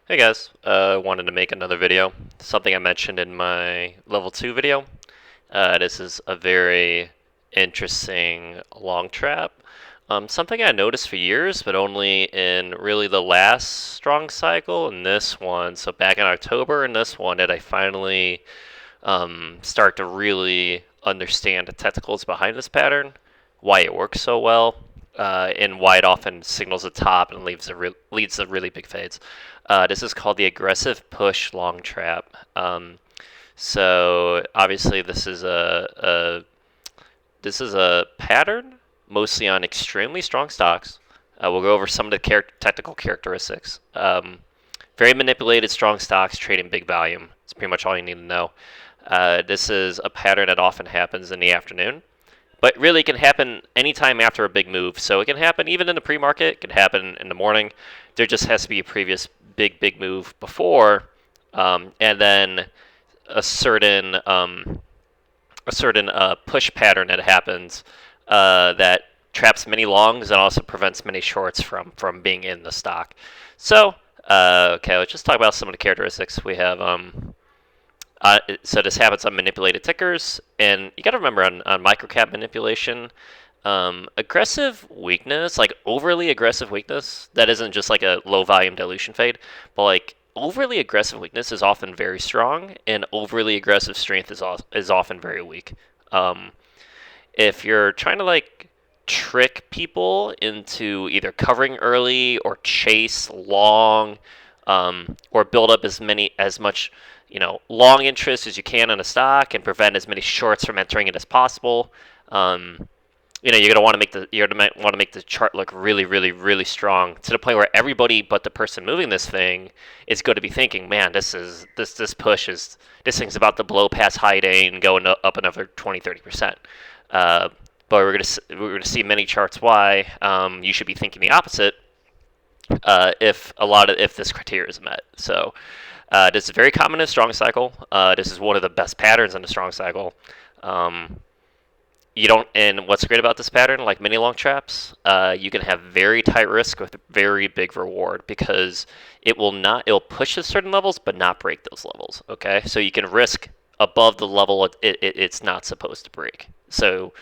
Hey guys, wanted to make another video. Something I mentioned in my level 2 video. This is a very interesting long trap. Something I noticed for years, but only in really the last strong cycle and this one. So back in October in this one did I finally start to really understand the technicals behind this pattern, why it works so well, and why it often signals the top and leads to really big fades. This is called the aggressive push long trap. So obviously this is a pattern mostly on extremely strong stocks. We'll go over some of the technical characteristics. Very manipulated strong stocks trading big volume. It's pretty much all you need to know. This is a pattern that often happens in the afternoon, but really it can happen anytime after a big move. So it can happen even in the pre-market. It can happen in the morning. There just has to be a previous big move before, and then a certain push pattern that happens that traps many longs and also prevents many shorts from being in the stock. So okay, let's just talk about some of the characteristics. We have so this happens on manipulated tickers, and you got to remember on microcap manipulation, aggressive weakness, like overly aggressive weakness, that isn't just like a low volume dilution fade, but like overly aggressive weakness is often very strong, and overly aggressive strength is often very weak. If you're trying to like trick people into either covering early or chase long, or build up as much long interest as you can in a stock and prevent as many shorts from entering it as possible. You're gonna want to make the chart look really strong to the point where everybody but the person moving this thing is going to be thinking, man, this thing's about to blow past high day and go up another 20-30%. But we're gonna see many charts why you should be thinking the opposite if this criteria is met. So this is very common in a strong cycle. This is one of the best patterns in a strong cycle. And what's great about this pattern, like many long traps, you can have very tight risk with very big reward because it'll push to certain levels but not break those levels. Okay, so you can risk above the level it's not supposed to break. So,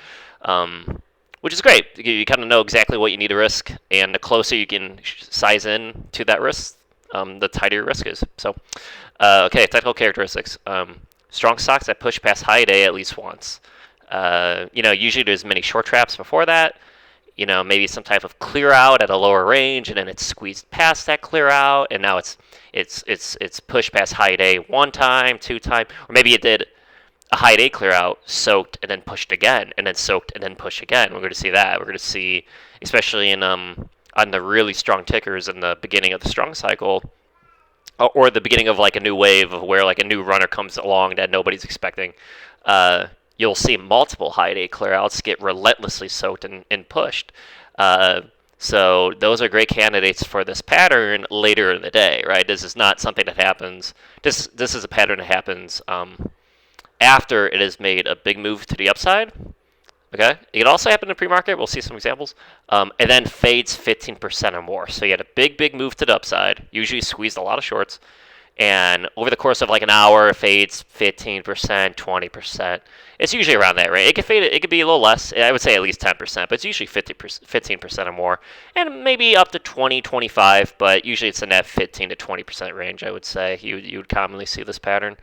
which is great. You kind of know exactly what you need to risk, and the closer you can size in to that risk, the tighter your risk is. So, okay, technical characteristics. Strong stocks that push past high day at least once. Usually there's many short traps before that. Maybe some type of clear out at a lower range, and then it's squeezed past that clear out, and now it's pushed past high day one time, two time, or maybe it did a high day clear out, soaked, and then pushed again, and then soaked, and then pushed again. We're going to see that. We're going to see, especially on the really strong tickers in the beginning of the strong cycle, or the beginning of like a new wave of where like a new runner comes along that nobody's expecting. You'll see multiple high day clearouts get relentlessly soaked and pushed. So those are great candidates for this pattern later in the day, right? This is not something that happens. This is a pattern that happens after it has made a big move to the upside. Okay, it can also happen in pre-market. We'll see some examples, and then fades 15% or more. So you had a big move to the upside. Usually squeezed a lot of shorts, and over the course of like an hour, it fades 15%, 20%. It's usually around that, right? It could fade. It could be a little less. I would say at least 10%, but it's usually 15% or more, and maybe up to 20, 25. But usually it's in that 15 to 20% range. I would say you would commonly see this pattern.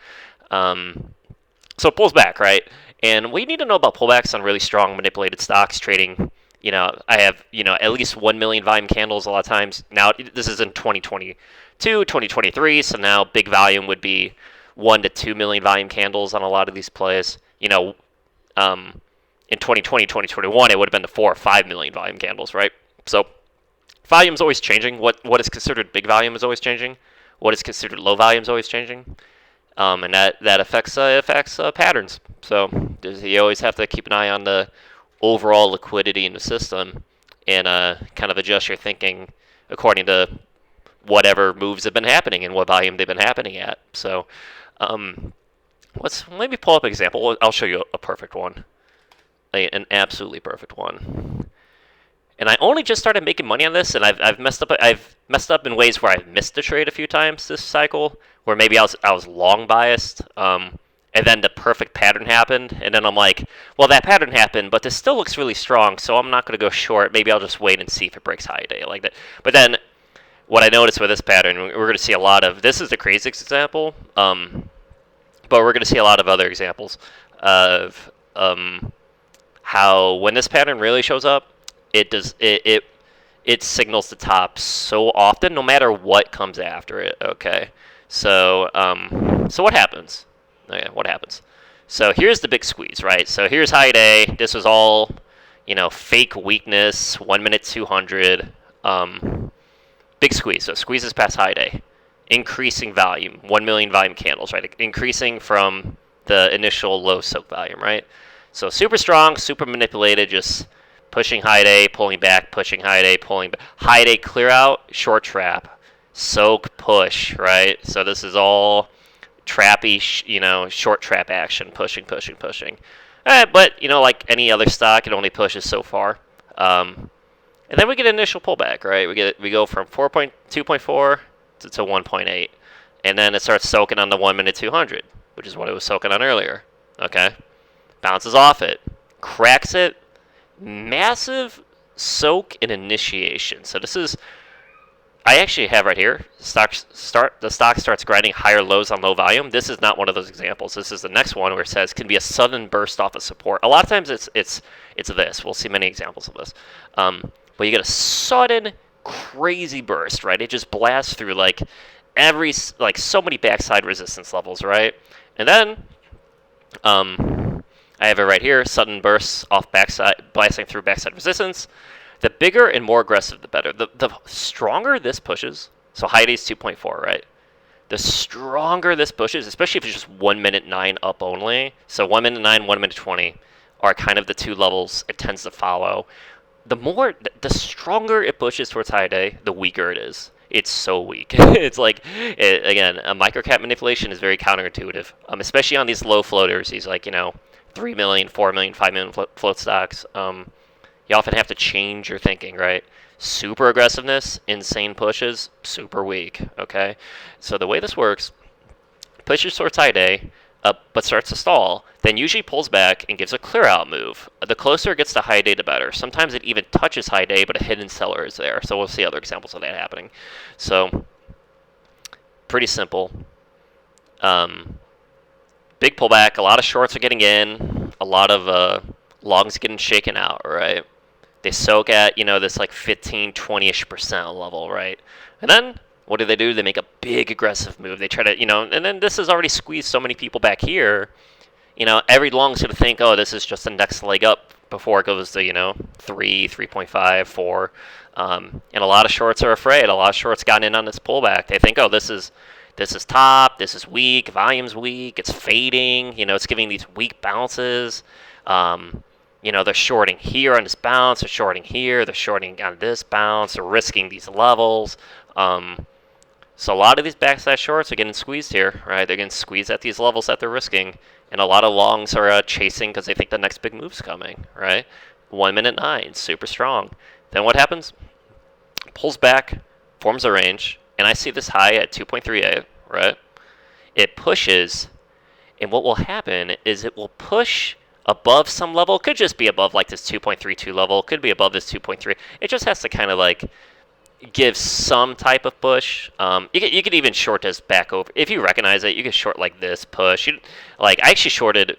So it pulls back, right? And what you need to know about pullbacks on really strong manipulated stocks trading, I have, at least 1 million volume candles a lot of times. Now, this is in 2022, 2023, so now big volume would be 1 to 2 million volume candles on a lot of these plays. In 2020, 2021, it would have been the 4 or 5 million volume candles, right? So volume is always changing. What is considered big volume is always changing. What is considered low volume is always changing. And that affects patterns. So you always have to keep an eye on the overall liquidity in the system and kind of adjust your thinking according to whatever moves have been happening and what volume they've been happening at. So let's maybe pull up an example. I'll show you a perfect one, an absolutely perfect one. And I only just started making money on this, and I've messed up. messed up in ways where I missed the trade a few times this cycle, where maybe I was long biased, and then the perfect pattern happened, and then I'm like, well, that pattern happened, but this still looks really strong, so I'm not going to go short. Maybe I'll just wait and see if it breaks high day like that. But then what I noticed with this pattern, we're going to see a lot of, this is the craziest example, but we're going to see a lot of other examples of how when this pattern really shows up, it signals the top so often, no matter what comes after it. Okay, so so what happens? Okay, what happens? So here's the big squeeze, right? So here's high day. This was all, fake weakness. 1 minute 200. Big squeeze. So squeezes past high day, increasing volume. 1 million volume candles, right? Increasing from the initial low soak volume, right? So super strong, super manipulated, just pushing high day, pulling back, pushing high day, pulling back. High day clear out, short trap, soak, push, right? So this is all trappy, short trap action, pushing. But, like any other stock, it only pushes so far. And then we get an initial pullback, right? We go from 2.4 to 1.8. And then it starts soaking on the 1 minute 200, which is what it was soaking on earlier. Okay? Bounces off it, cracks it, massive soak and initiation. So this is, I actually have right here, the stock starts grinding higher lows on low volume. This is not one of those examples. This is the next one where it says can be a sudden burst off of support. A lot of times it's this. We'll see many examples of this. But you get a sudden crazy burst, right? It just blasts through like so many backside resistance levels, right? And then I have it right here, sudden bursts off backside, blasting through backside resistance. The bigger and more aggressive, the better. The stronger this pushes, so high day is 2.4, right? The stronger this pushes, especially if it's just 1 minute 9 up only. So 1 minute 9, 1 minute 20 are kind of the two levels it tends to follow. The stronger it pushes towards high day, the weaker it is. It's so weak. It's like, again, a microcap manipulation is very counterintuitive, especially on these low floaters, these 3 million, 4 million, 5 million float stocks. You often have to change your thinking, right? Super aggressiveness, insane pushes, super weak, okay? So the way this works, pushes towards high day, but starts to stall, then usually pulls back and gives a clear out move. The closer it gets to high day, the better. Sometimes it even touches high day, but a hidden seller is there. So we'll see other examples of that happening. So pretty simple. Big pullback. A lot of shorts are getting in. A lot of longs getting shaken out, right? They soak at, this 15, 20-ish% level, right? And then what do? They make a big aggressive move. They try to, and then this has already squeezed so many people back here. Every long's going to think, oh, this is just the next leg up before it goes to, 3, 3.5, 4. And a lot of shorts are afraid. A lot of shorts got in on this pullback. They think, oh, this is top, this is weak, volume's weak, it's fading, it's giving these weak bounces. They're shorting here on this bounce, they're shorting here, they're shorting on this bounce, they're risking these levels. So a lot of these backside shorts are getting squeezed here, right? They're getting squeezed at these levels that they're risking. And a lot of longs are chasing because they think the next big move's coming, right? 1 minute 9, super strong. Then what happens? Pulls back, forms a range, and I see this high at 2.38, right? It pushes, and what will happen is it will push above some level. It could just be above this 2.32 level. It could be above this 2.3. It just has to kind of give some type of push. You could even short this back over. If you recognize it, you can short this push. I actually shorted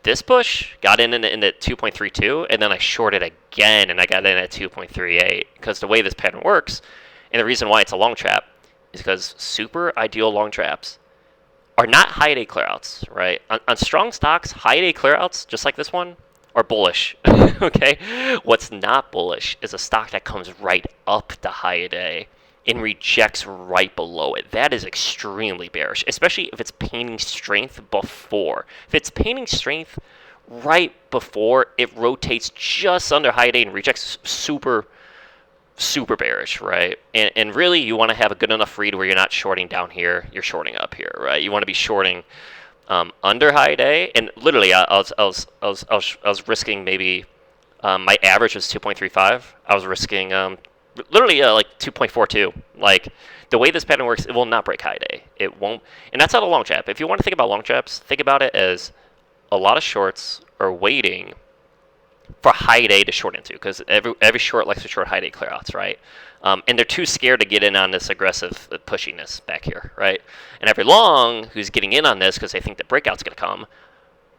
this push, got in at 2.32, and then I shorted again, and I got in at 2.38. Because the way this pattern works, and the reason why it's a long trap, is because super ideal long traps are not high day clearouts, right? On strong stocks, high day clearouts, just like this one, are bullish, okay? What's not bullish is a stock that comes right up to high day and rejects right below it. That is extremely bearish, especially if it's painting strength before. If it's painting strength right before it rotates just under high day and rejects, super bearish, right? And really, you want to have a good enough read where you're not shorting down here, you're shorting up here, right? You want to be shorting under high day, and literally, I was risking maybe my average was 2.35. I was risking literally like 2.42. Like the way this pattern works, it will not break high day. It won't, and that's not a long trap. If you want to think about long traps, think about it as a lot of shorts are waiting for high day to short into, because every short likes to short high day clearouts, right? And they're too scared to get in on this aggressive pushiness back here, right? And every long who's getting in on this because they think the breakout's going to come,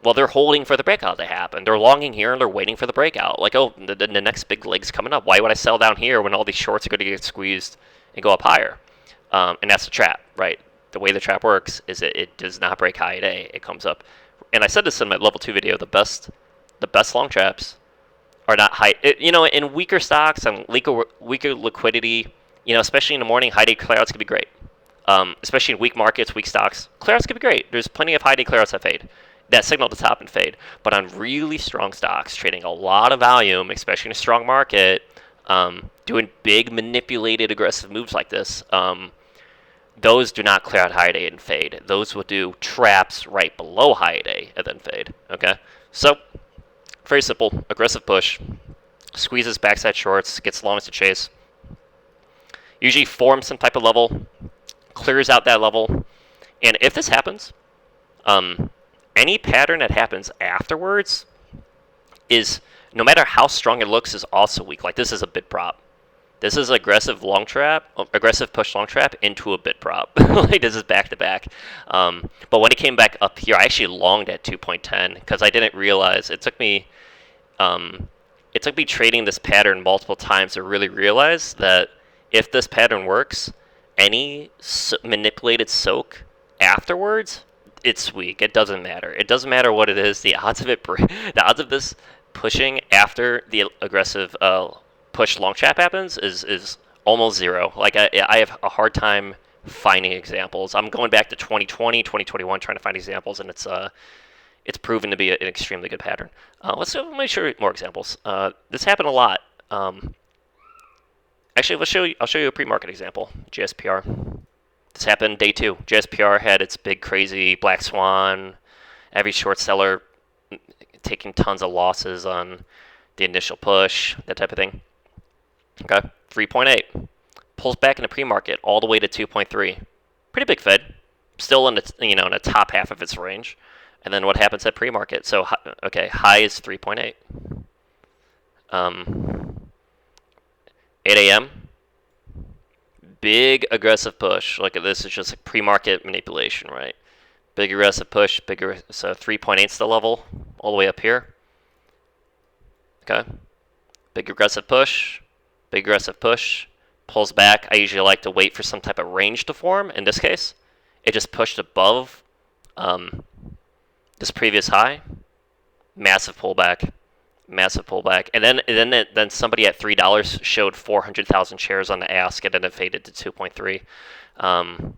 well, they're holding for the breakout to happen. They're longing here and they're waiting for the breakout. Like, oh, the next big leg's coming up. Why would I sell down here when all these shorts are going to get squeezed and go up higher? And that's the trap, right? The way the trap works is it does not break high day. It comes up. And I said this in my level 2 video. The best long traps are not high. In weaker stocks and weaker liquidity, especially in the morning, high day clearouts can be great. Especially in weak markets, weak stocks, clearouts can be great. There's plenty of high day clearouts that fade. That signal at the top and fade. But on really strong stocks, trading a lot of volume, especially in a strong market, doing big manipulated aggressive moves like this, those do not clear out high day and fade. Those will do traps right below high day and then fade. Okay, so very simple. Aggressive push, squeezes backside shorts, gets longs to chase. Usually forms some type of level, clears out that level, and if this happens, any pattern that happens afterwards is, no matter how strong it looks, is also weak. Like this is a bid prop. This is aggressive push long trap into a bid prop. Like this is back to back. But when it came back up here, I actually longed at 2.10 because I didn't realize it took me trading this pattern multiple times to really realize that if this pattern works, any manipulated soak afterwards, it's weak. It doesn't matter. It doesn't matter what it is. The odds of this pushing after the aggressive push long trap happens is almost zero. Like I have a hard time finding examples. I'm going back to 2020, 2021 trying to find examples, and it's proven to be an extremely good pattern. Let me show you more examples. This happened a lot. Actually, I'll show you a pre-market example. JSPR. This happened day 2. JSPR had its big crazy black swan. Every short seller taking tons of losses on the initial push, that type of thing. Okay, 3.8 pulls back in the pre-market all the way to 2.3. Pretty big fed, still in the in the top half of its range. And then what happens at pre-market? So okay, high is 3.8. 8 a.m. Big aggressive push. Look at this. It's just a pre-market manipulation, right? Big aggressive push. So 3.8 is the level all the way up here. Okay. Big aggressive push. Big aggressive push. Pulls back. I usually like to wait for some type of range to form. In this case, it just pushed above this previous high. Massive pullback. Massive pullback, and then somebody at $3 showed 400,000 shares on the ask, and then it faded to 2.3. And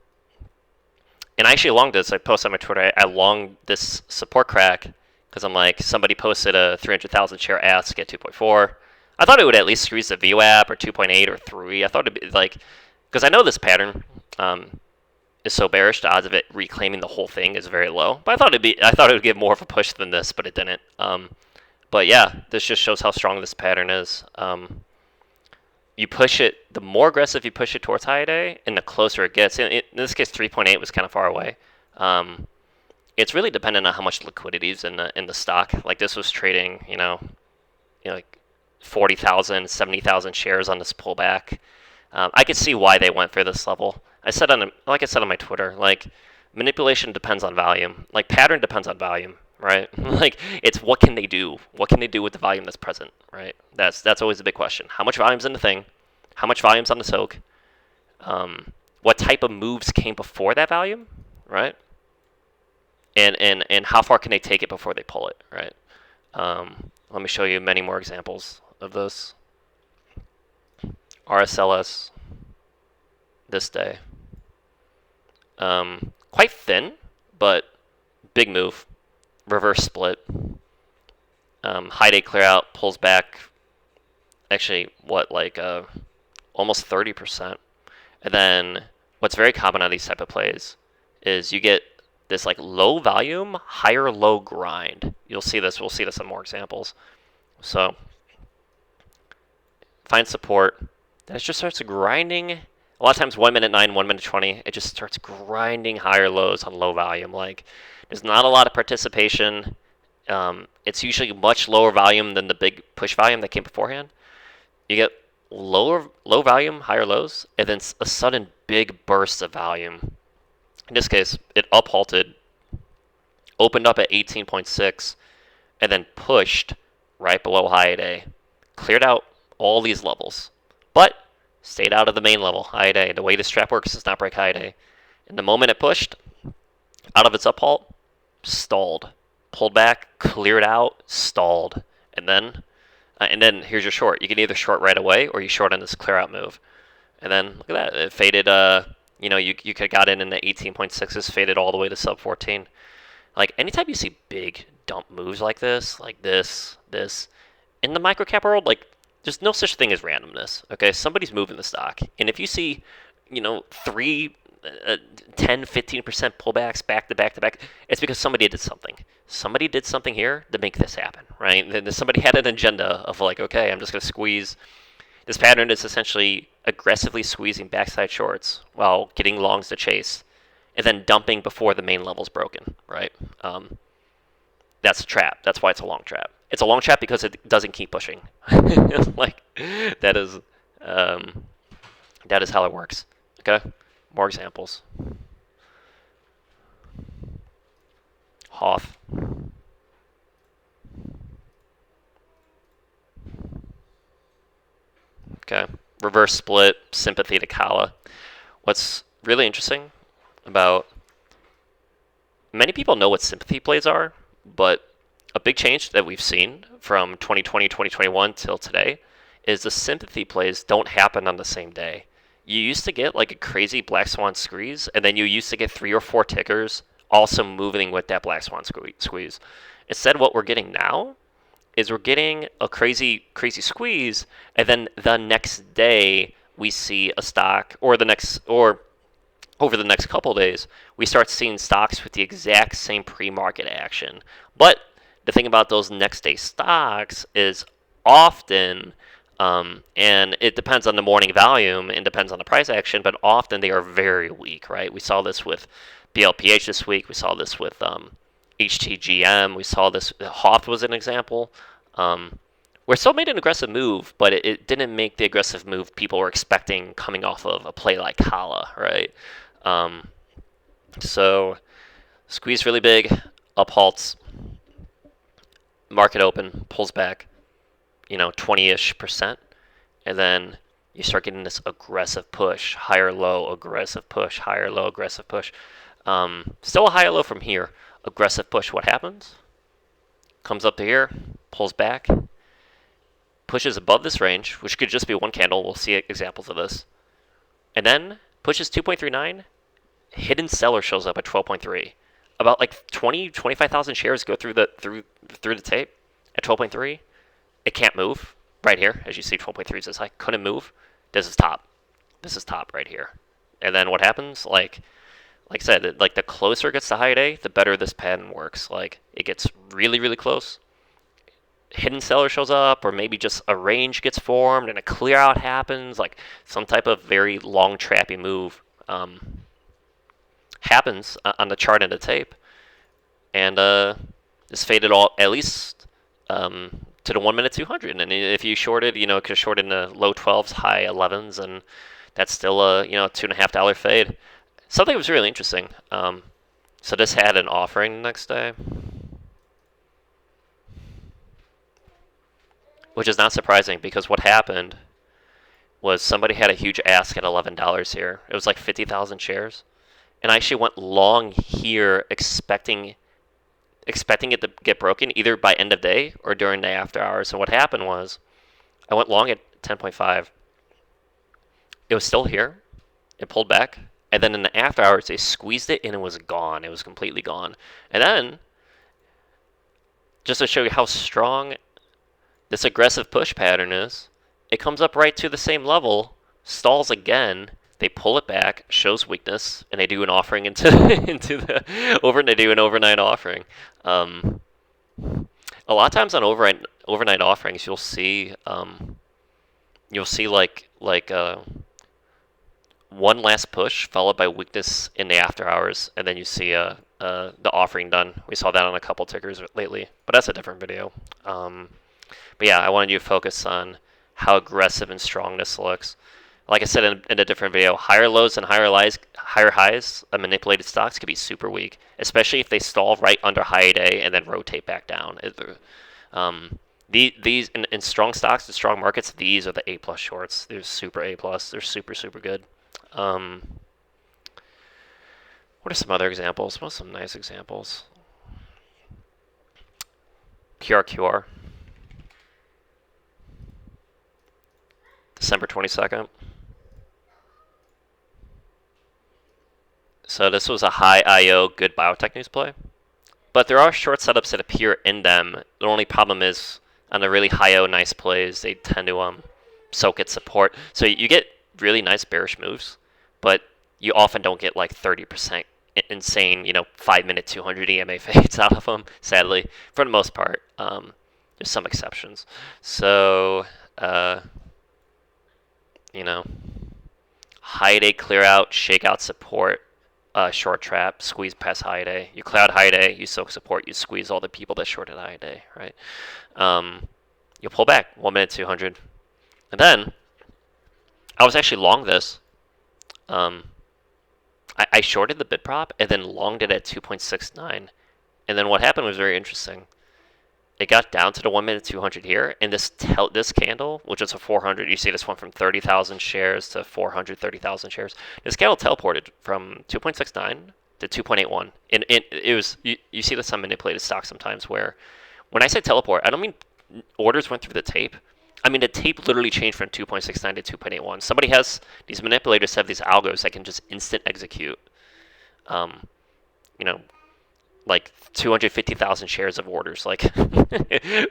I actually longed this. I posted on my Twitter. I longed this support crack because I'm like, somebody posted a 300,000 share ask at 2.4. I thought it would at least squeeze the VWAP or 2.8 or 3. I thought it'd be like, because I know this pattern is so bearish, the odds of it reclaiming the whole thing is very low. But I thought it would give more of a push than this, but it didn't. But yeah, this just shows how strong this pattern is. You push it, the more aggressive you push it towards high day, and the closer it gets. In this case, 3.8 was kind of far away. It's really dependent on how much liquidity is in the stock. Like this was trading, like 40,000, 70,000 shares on this pullback. I could see why they went for this level. Like I said on my Twitter, like manipulation depends on volume. Like pattern depends on volume. Right? Like it's what can they do? What can they do with the volume that's present? Right? That's always a big question. How much volume's in the thing? How much volume's on the soak? What type of moves came before that volume? Right? And how far can they take it before they pull it? Right? Let me show you many more examples of this. RSLS this day. Quite thin, but big move. Reverse split. High day clear out, pulls back. Actually, almost 30%. And then what's very common on these type of plays is you get this like low volume, higher low grind. You'll see this. We'll see this in more examples. So find support, And it just starts grinding. A lot of times 1 minute 9, 1 minute 20, it just starts grinding higher lows on low volume. Like there's not a lot of participation. It's usually much lower volume than the big push volume that came beforehand. You get low volume, higher lows, and then a sudden big burst of volume. In this case, it up halted, opened up at 18.6, and then pushed right below high A day. Cleared out all these levels, but stayed out of the main level, high day. The way this trap works is not break high day. And the moment it pushed out of its up halt, stalled, pulled back, cleared out, stalled, and then here's your short. You can either short right away or you short on this clear out move. And then look at that, it faded. You could have got in the 18.6s, faded all the way to sub 14. Like anytime you see big dump moves like this, in the microcap world, like there's no such thing as randomness. Okay, somebody's moving the stock, and if you see, 10, 15% pullbacks back to back to back, it's because somebody did something. Somebody did something here to make this happen, right? Then somebody had an agenda of like, okay, I'm just going to squeeze. This pattern is essentially aggressively squeezing backside shorts while getting longs to chase, and then dumping before the main level's broken, right? That's a trap. That's why it's a long trap. It's a long trap because it doesn't keep pushing. Like that is how it works. Okay, more examples. HOTH. Okay, reverse split, sympathy to Kala. What's really interesting about many people know what sympathy plays are, but a big change that we've seen from 2020, 2021 till today is the sympathy plays don't happen on the same day. You used to get like a crazy black swan squeeze, and then you used to get 3 or 4 tickers also moving with that black swan squeeze. Instead, what we're getting now is we're getting a crazy squeeze, and then the next day we see a stock, or over the next couple days, we start seeing stocks with the exact same pre-market action. But the thing about those next day stocks is often, and it depends on the morning volume and depends on the price action, but often they are very weak, right? We saw this with BLPH this week. We saw this with HTGM. We saw this, HOTH was an example. Where it still made an aggressive move, but it didn't make the aggressive move people were expecting coming off of a play like Kala, right? So squeeze really big, up halts, market open, pulls back, 20-ish%, and then you start getting this aggressive push, higher low, aggressive push, higher low, aggressive push. Still a higher low from here, aggressive push. What happens? Comes up to here, pulls back, pushes above this range, which could just be one candle. We'll see examples of this. And then pushes 2.39. Hidden seller shows up at 12.3. About like 25,000 shares go through the tape at 12.3. It can't move right here. As you see, 12.3 is this high. Couldn't move. This is top. This is top right here. And then what happens? Like I said, like the closer it gets to high day, the better this pattern works. Like it gets really, really close. Hidden seller shows up, or maybe just a range gets formed and a clear out happens, like some type of very long trappy move happens on the chart and the tape, and it's faded all at least to the 1 minute 200. And if you shorted, it could short in the low 12s, high 11s, and that's still a $2.50 fade. Something that was really interesting. So this had an offering the next day, which is not surprising because what happened was somebody had a huge ask at $11 here. It was like 50,000 shares. And I actually went long here expecting it to get broken either by end of day or during the after hours. And what happened was I went long at 10.5. It was still here. It pulled back. And then in the after hours, they squeezed it and it was gone. It was completely gone. And then, just to show you how strong this aggressive push pattern is, it comes up right to the same level, stalls again, they pull it back, shows weakness, and they do an offering into they do an overnight offering. A lot of times on overnight offerings, you'll see you'll see one last push followed by weakness in the after hours, and then you see the offering done. We saw that on a couple tickers lately, but that's a different video. But yeah, I wanted you to focus on how aggressive and strong this looks. Like I said in a different video, higher lows and higher highs of manipulated stocks could be super weak, especially if they stall right under high day and then rotate back down. These in strong stocks and strong markets, these are the A plus shorts. They're super A plus. They're super super good. What are some other examples? What are some nice examples? PRQR, December 22nd. So this was a high IO, good biotech news play. But there are short setups that appear in them. The only problem is on the really high O nice plays, they tend to soak at support. So you get really nice bearish moves, but you often don't get like 30% insane, 5-minute 200 EMA fades out of them, sadly, for the most part. There's some exceptions. So, high day clear out, shake out support, short trap, squeeze past high day. You clear out high day, you soak support, you squeeze all the people that shorted high day, right? You pull back 1-minute 200, and then I was actually long this. I shorted the bid prop and then longed it at 2.69, and then what happened was very interesting. It got down to the 1-minute 200 here, and this candle, which is a 400, you see this one from 30,000 shares to 430,000 shares. This candle teleported from 2.69 to 2.81, and it was you see this on manipulated stocks sometimes where, when I say teleport, I don't mean orders went through the tape. I mean the tape literally changed from 2.69 to 2.81. Somebody has these manipulators have these algos that can just instant execute. Like 250,000 shares of orders, like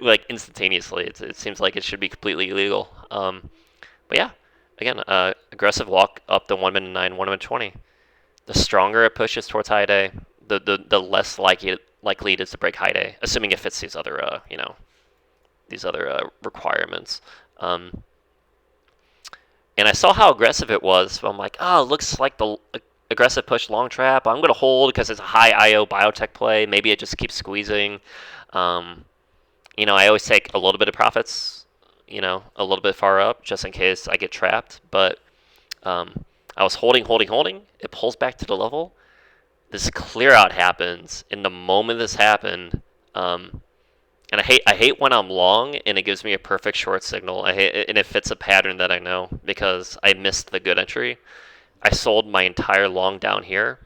like instantaneously. It seems like it should be completely illegal. But yeah, again, aggressive walk up the 1-minute 9, 1-minute 20. The stronger it pushes towards high day, the less likely it is to break high day, assuming it fits these other requirements. And I saw how aggressive it was, so I'm like, oh, it looks like the aggressive push long trap. I'm going to hold because it's a high IO biotech play. Maybe it just keeps squeezing. I always take a little bit of profits, a little bit far up just in case I get trapped. But I was holding. It pulls back to the level. This clear out happens. In the moment this happened, and I hate when I'm long and it gives me a perfect short signal. I hate it, and it fits a pattern that I know because I missed the good entry. I sold my entire long down here,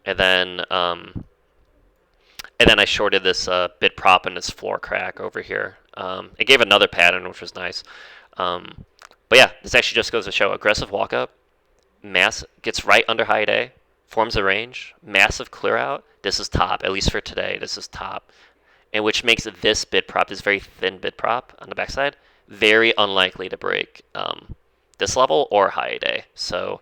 and then I shorted this bid prop and this floor crack over here. It gave another pattern, which was nice. But yeah, this actually just goes to show aggressive walk up, mass gets right under high day, forms a range, massive clear out. This is top, at least for today. This is top, and which makes this bid prop, this very thin bid prop on the backside, very unlikely to break this level or high day. So.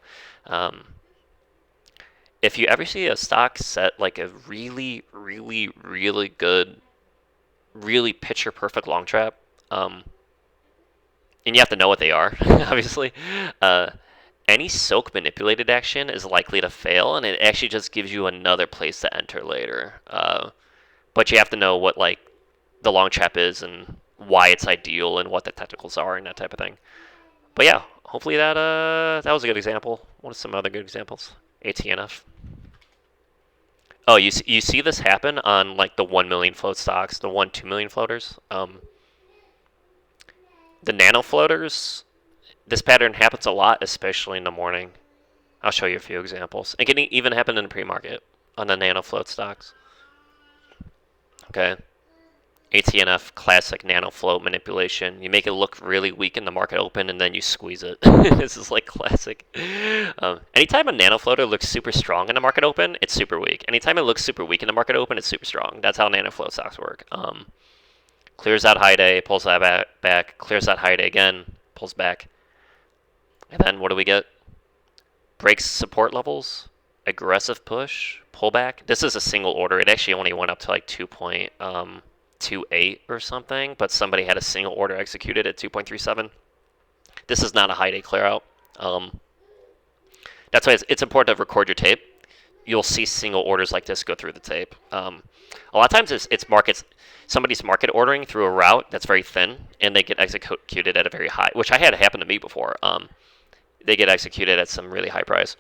If you ever see a stock set like a really, really, really good, really picture perfect long trap, and you have to know what they are, obviously, any soak manipulated action is likely to fail, and it actually just gives you another place to enter later. But you have to know what the long trap is and why it's ideal and what the technicals are and that type of thing. But yeah, hopefully that was a good example. What are some other good examples? ATNF. Oh, you see this happen on the 1 million float stocks, the 2 million floaters. The nano floaters, this pattern happens a lot, especially in the morning. I'll show you a few examples. It can even happen in the pre-market on the nano float stocks. Okay. ATNF, classic nano float manipulation. You make it look really weak in the market open, and then you squeeze it. This is classic. Anytime a nano floater looks super strong in the market open, it's super weak. Anytime it looks super weak in the market open, it's super strong. That's how nano float stocks work. Clears out high day, pulls that back, clears out high day again, pulls back. And then what do we get? Breaks support levels, aggressive push, pullback. This is a single order. It actually only went up to 2.28 or something, but somebody had a single order executed at 2.37. This is not a high day clear out. That's why it's important to record your tape. You'll see single orders like this go through the tape. A lot of times it's markets. Somebody's market ordering through a route that's very thin, and they get executed at a very high, which I had happen to me before. They get executed at some really high price.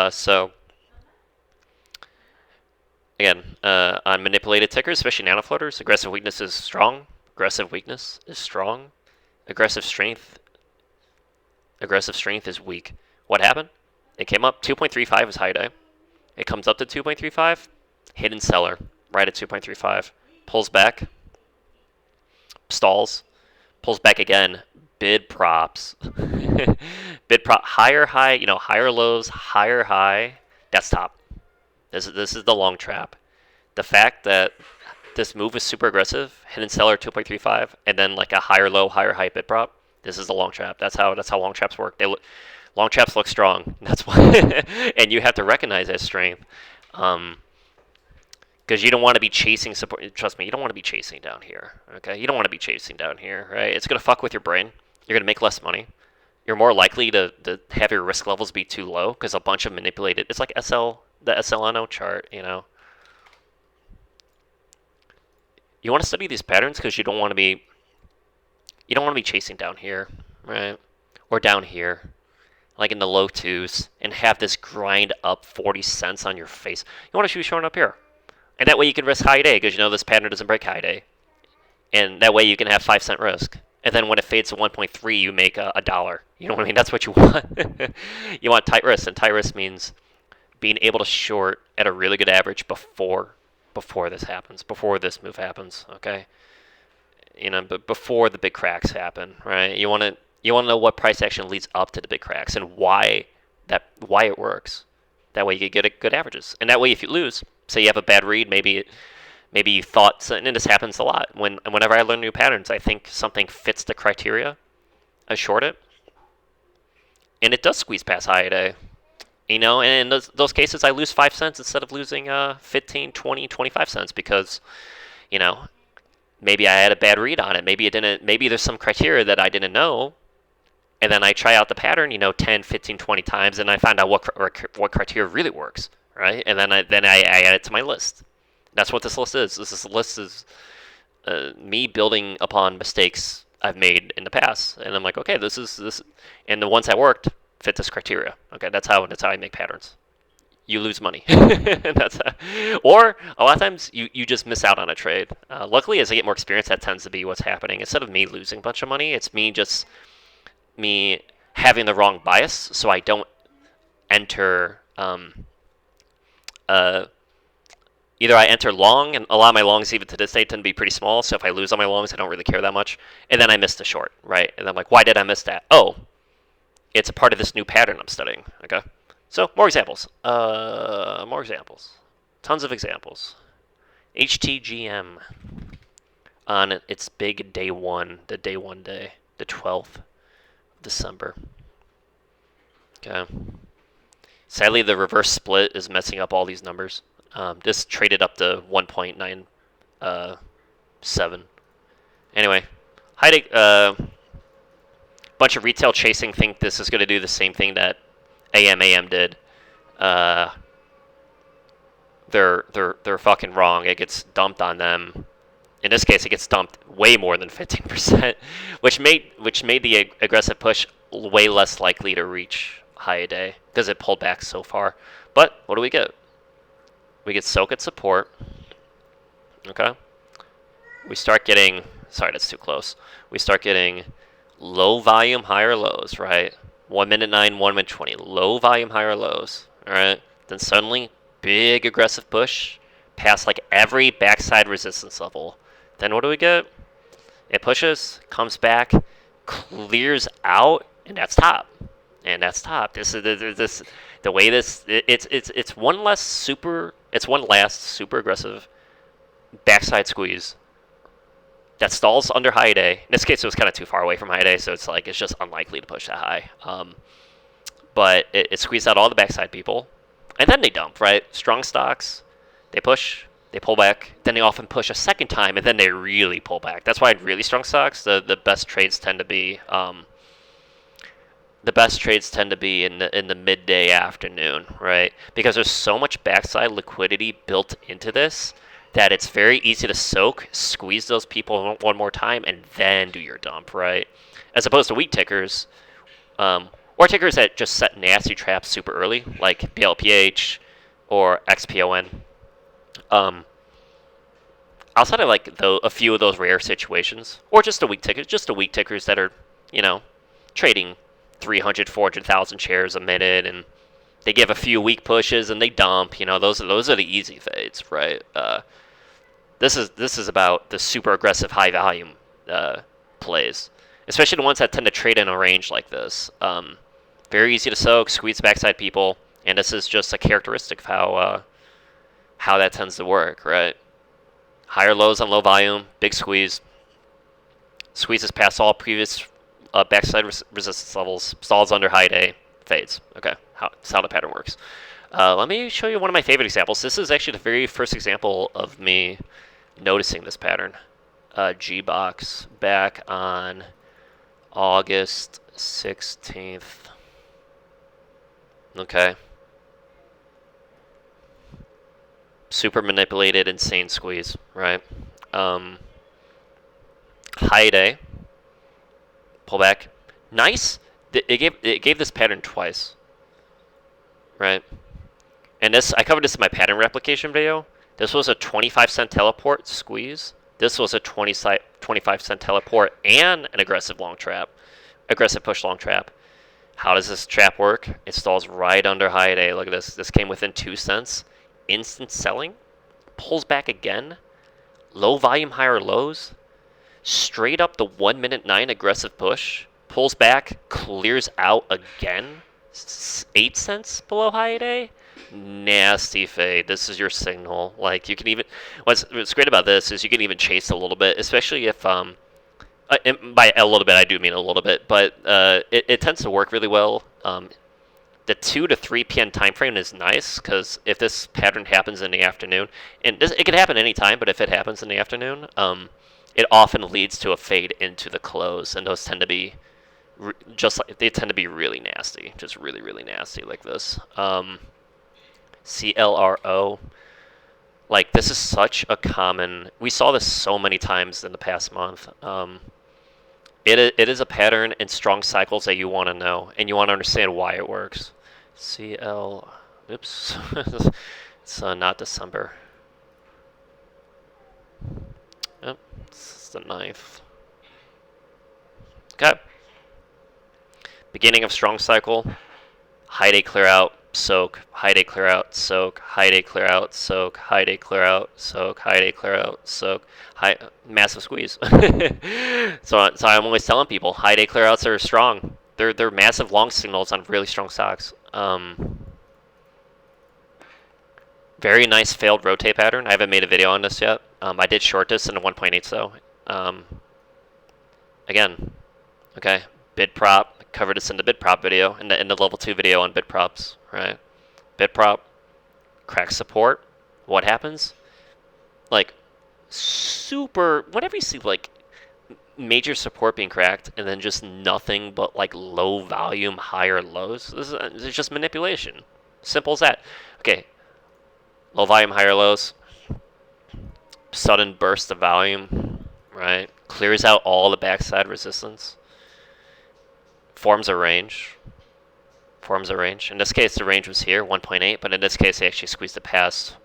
So again, on manipulated tickers, especially nano floaters, aggressive weakness is strong. Aggressive weakness is strong. Aggressive strength is weak. What happened? It came up 2.35 is high day. It comes up to 2.35, hidden seller right at 2.35, pulls back, stalls, pulls back again, bid props, bid prop higher high, higher lows, higher high. That's top. This is the long trap. The fact that this move is super aggressive, hidden seller 2.35, and then like a higher low, higher high bid prop. This is the long trap. That's how long traps work. Long traps look strong. That's why, and you have to recognize that strength, because you don't want to be chasing support. Trust me, you don't want to be chasing down here. Okay, you don't want to be chasing down here, right? It's gonna fuck with your brain. You're gonna make less money. You're more likely to have your risk levels be too low because a bunch of manipulated. It's like the SLNO chart. You want to study these patterns because you don't want to be chasing down here, right? Or down here, like in the low twos, and have this grind up 40 cents on your face. You want to be showing up here. And that way you can risk high day because this pattern doesn't break high day. And that way you can have 5-cent risk. And then when it fades to 1.3, you make a dollar. You know what I mean? That's what you want. You want tight risk, and tight risk means being able to short at a really good average before this happens, before this move happens, okay? But before the big cracks happen, right? You want to know what price action leads up to the big cracks and why it works. That way you get good averages. And that way if you lose, say you have a bad read, maybe you thought, and this happens a lot. Whenever I learn new patterns, I think something fits the criteria. I short it, and it does squeeze past high day. And in those cases, I lose 5 cents instead of losing 15, 20, 25 cents because, maybe I had a bad read on it. Maybe it didn't. Maybe there's some criteria that I didn't know, and then I try out the pattern, 10, 15, 20 times, and I find out what criteria really works, right? And then I add it to my list. That's what this list is. This list is me building upon mistakes I've made in the past, and I'm like, okay, this, and the ones that worked fit this criteria. Okay, that's how I make patterns. You lose money. Or a lot of times you just miss out on a trade. Luckily, as I get more experience, that tends to be what's happening. Instead of me losing a bunch of money, it's me having the wrong bias, so I don't enter. Either I enter long, and a lot of my longs even to this day tend to be pretty small. So if I lose on my longs, I don't really care that much. And then I missed a short, right? And I'm like, why did I miss that? Oh, it's a part of this new pattern I'm studying. Okay. So more examples. Tons of examples. HTGM on its big day one, the 12th of December. Okay. Sadly, the reverse split is messing up all these numbers. This traded up to 1.97. Anyway, bunch of retail chasing think this is going to do the same thing that AM did. They're fucking wrong. It gets dumped on them. In this case, it gets dumped way more than 15%, which made the aggressive push way less likely to reach high a day because it pulled back so far. But what do we get? We get soak at support. Okay. We start getting. Sorry, that's too close. We start getting low volume, higher lows, right? 1 minute 9, 1 minute 20. Low volume, higher lows. All right. Then suddenly, big aggressive push past like every backside resistance level. Then what do we get? It pushes, comes back, clears out, and that's top. And that's top. It's one last super aggressive backside squeeze that stalls under high day. In this case, it was kind of too far away from high day, so it's just unlikely to push that high. But it squeezed out all the backside people, and then they dump, right? Strong stocks, they push, they pull back, then they often push a second time, and then they really pull back. That's why really strong stocks, the best trades tend to be the best trades tend to be in the midday afternoon, right? Because there's so much backside liquidity built into this that it's very easy to soak, squeeze those people one more time, and then do your dump, right? As opposed to weak tickers, or tickers that just set nasty traps super early, like BLPH or XPON. Outside of like a few of those rare situations, or just the weak tickers that are, you know, trading 300, 400,000 shares a minute, and they give a few weak pushes and they dump. You know, those are the easy fades, right? This is about the super aggressive high volume plays, especially the ones that tend to trade in a range like this. Very easy to soak, squeeze backside people, and this is just a characteristic of how that tends to work, right? Higher lows on low volume, big squeeze, squeezes past all previous backside resistance levels, stalls under high day, fades. Okay, that's how the pattern works. Let me show you one of my favorite examples. This is actually the very first example of me noticing this pattern. G-Box back on August 16th. Okay. Super manipulated, insane squeeze, right? High day. Pull back. Nice. It gave this pattern twice, right? And this, I covered this in my pattern replication video. This was a 25-cent teleport squeeze. This was a 25-cent teleport and an aggressive long trap, aggressive push long trap. How does this trap work? It stalls right under high day. Look at this. This came within 2 cents. Instant selling. Pulls back again. Low volume, higher lows. Straight up the 1 minute 9 aggressive push. Pulls back. Clears out again. 8 cents below high day. Nasty fade. This is your signal. Like, you can even, what's great about this is you can even chase a little bit, especially if by a little bit I do mean a little bit, but it tends to work really well. The 2 to 3 p.m. time frame is nice because if this pattern happens in the afternoon, and it can happen anytime, but if it happens in the afternoon, it often leads to a fade into the close, and those tend to be they tend to be really nasty, just really, really nasty like this. CLRO, like this is such a common. We saw this so many times in the past month. It is a pattern in strong cycles that you want to know, and you want to understand why it works. Oops, it's not December. Yep, it's the 9th. Okay. Beginning of strong cycle, high day clear out, soak, high day clear out, soak, high day clear out, soak, high day clear out, soak, high day clear out, soak, massive squeeze. So I'm always telling people high day clear outs are strong. They're massive long signals on really strong stocks. Very nice failed rotate pattern. I haven't made a video on this yet. I did short this in the 1.8 though. Again, okay, bid prop. Covered this in the bid prop video, in the level 2 video on bid props, right? Bid prop, crack support. What happens? Like, whenever you see like major support being cracked and then just nothing but like low volume, higher lows, this is just manipulation. Simple as that. Okay, low volume, higher lows, sudden burst of volume, right? Clears out all the backside resistance. Forms a range. In this case, the range was here, 1.8, but in this case, they actually squeezed it past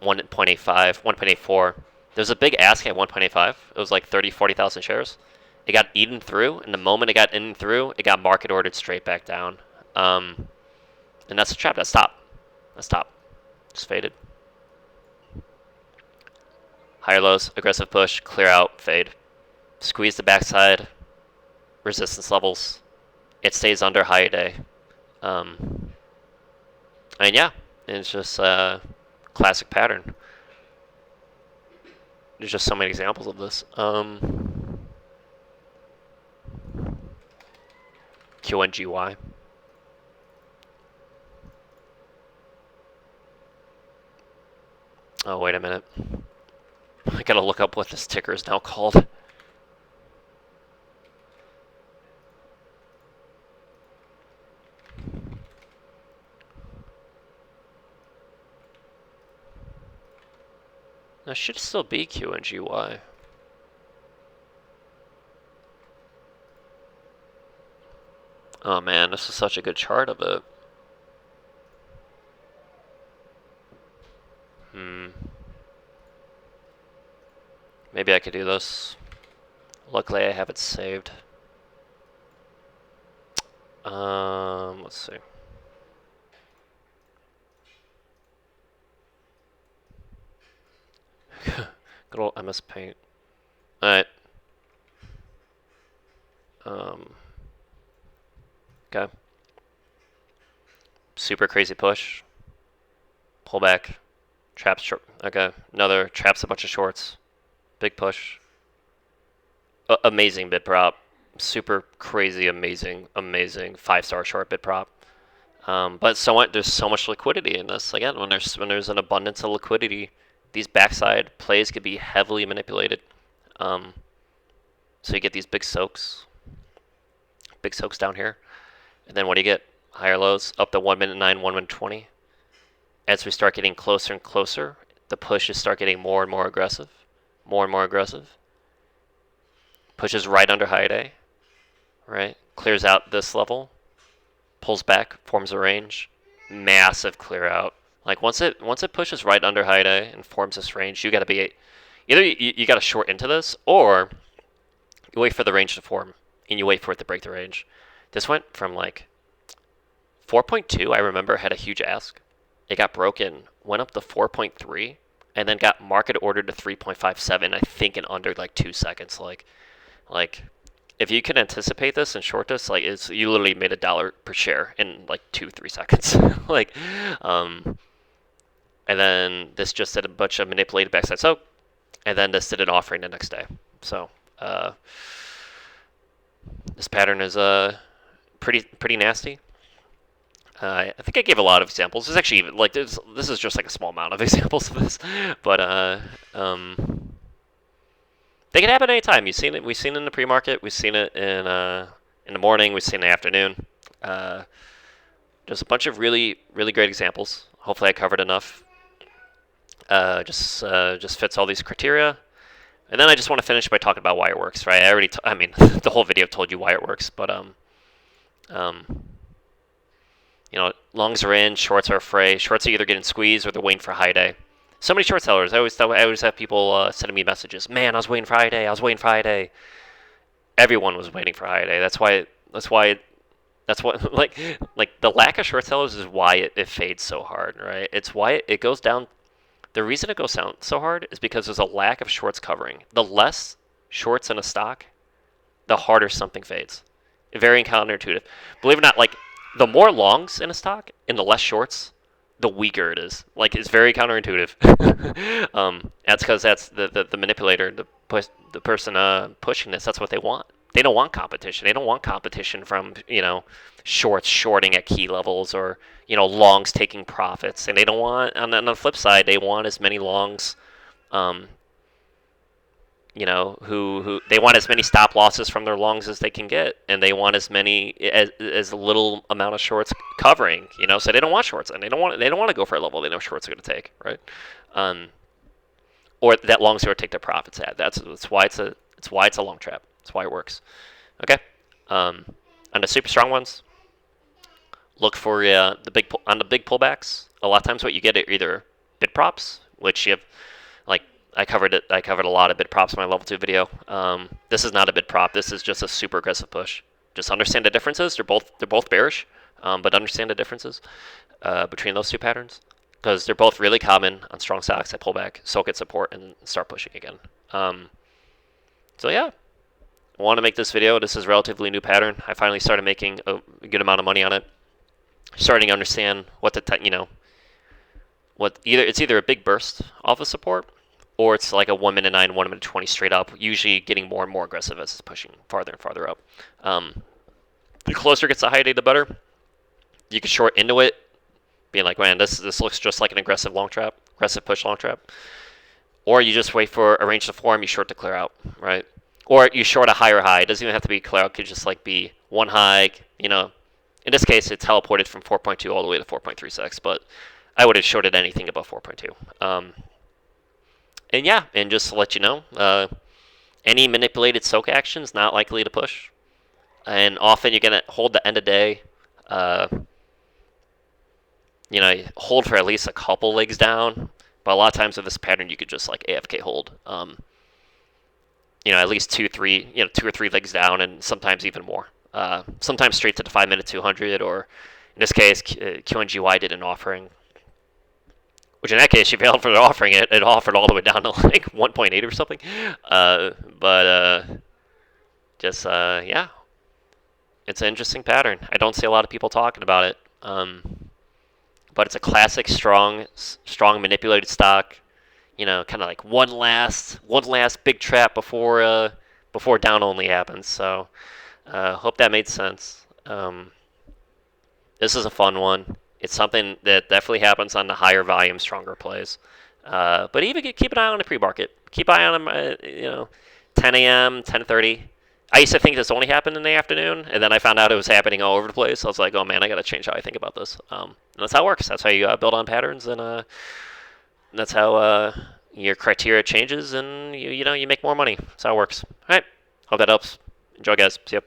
1.85, 1.84. There's a big ask at 1.85. It was like 30, 40,000 shares. It got eaten through, and the moment it got eaten through, it got market ordered straight back down. And that's a trap. That's top. Just faded. Higher lows, aggressive push, clear out, fade. Squeeze the backside, resistance levels. It stays under high day. And yeah, it's just a classic pattern. There's just so many examples of this. QNGY. Oh, wait a minute. I gotta look up what this ticker is now called. That should still be QNGY. Oh man, this is such a good chart of it. Maybe I could do this. Luckily I have it saved. Let's see. Good old MS Paint. Alright. Okay. Super crazy push. Pull back. Traps short. Okay. Another traps a bunch of shorts. Big push. Amazing bid prop. Super crazy, amazing 5-star short bid prop. But there's so much liquidity in this. Again, when there's an abundance of liquidity, these backside plays could be heavily manipulated. So you get these big soaks down here, and then what do you get? Higher lows up to 1 minute 9, 1 minute 20. As we start getting closer and closer, the pushes start getting more and more aggressive, Pushes right under high day, right? Clears out this level, pulls back, forms a range, massive clear out. Like once it pushes right under high day and forms this range, you got to be either you got to short into this, or you wait for the range to form and you wait for it to break the range. This went from like 4.2, I remember, had a huge ask. It got broken, went up to 4.3, and then got market ordered to 3.57, I think in under like 2 seconds. Like if you can anticipate this and short this, like you literally made $1 per share in like 2-3 seconds. And then this just did a bunch of manipulated backside soak, and then this did an offering the next day. So this pattern is pretty nasty. I think I gave a lot of examples. There's actually like this is just like a small amount of examples of this, but they can happen anytime. We've seen it in the pre-market. We've seen it in the morning. We've seen it in the afternoon. Just a bunch of really great examples. Hopefully, I covered enough. Just fits all these criteria. And then I just want to finish by talking about why it works, right? I mean, the whole video told you why it works, but longs are in, shorts are fray. Shorts are either getting squeezed or they're waiting for high day. So many short sellers. I always have people sending me messages. Man, I was waiting for high day. Everyone was waiting for high day. That's why like the lack of short sellers is why it fades so hard, right? It's why it goes down. The reason it goes down so hard is because there's a lack of shorts covering. The less shorts in a stock, the harder something fades. Very counterintuitive. Believe it or not, like the more longs in a stock and the less shorts, the weaker it is. Like it's very counterintuitive. That's because that's the manipulator, the person pushing this. That's what they want. They don't want competition. They don't want competition from shorts shorting at key levels or longs taking profits. And they don't want on the flip side they want as many longs. Who they want as many stop losses from their longs as they can get, and they want as little amount of shorts covering. So they don't want shorts, and they don't want to go for a level they know shorts are going to take, right? Or that longs are going to take their profits at. That's why it's a long trap. That's why it works. Okay. On the super strong ones, look for the big pullbacks. A lot of times, what you get are either bid props, which you have like. I covered a lot of bid props in my level 2 video. This is not a bid prop. This is just a super aggressive push. Just understand the differences. They're both bearish, but understand the differences between those two patterns because they're both really common on strong stocks that pull back, soak at support, and start pushing again. So yeah, I want to make this video. This is a relatively new pattern. I finally started making a good amount of money on it. Starting to understand what it's either a big burst off of support, or it's like a 1 minute 9, 1 minute 20 straight up, usually getting more and more aggressive as it's pushing farther and farther up. The closer it gets to high day, the better. You can short into it, being like, man, this looks just like an aggressive push long trap. Or you just wait for a range to form, you short to clear out, right? Or you short a higher high. It doesn't even have to be clear out. It could just like be one high, In this case, it teleported from 4.2 all the way to 4.36, but I would have shorted anything above 4.2. And yeah, and just to let you know, any manipulated soak action is not likely to push. And often you're going to hold the end of day. Uh, hold for at least a couple legs down. But a lot of times with this pattern, you could just like AFK hold. At least 2 or 3 legs down, and sometimes even more. Sometimes straight to the 5-minute 200, or in this case, QNGY did an offering. Which in that case, she failed for the offering. It offered all the way down to like 1.8 or something. But yeah, it's an interesting pattern. I don't see a lot of people talking about it. But it's a classic strong manipulated stock. Kind of like one last big trap before down only happens. So hope that made sense. This is a fun one. It's something that definitely happens on the higher volume, stronger plays. But even keep an eye on the pre-market. Keep an eye on them. 10 a.m., 10:30. I used to think this only happened in the afternoon, and then I found out it was happening all over the place. I was like, oh man, I got to change how I think about this. And that's how it works. That's how you build on patterns, and that's how your criteria changes, and you make more money. That's how it works. All right. Hope that helps. Enjoy, guys. See ya.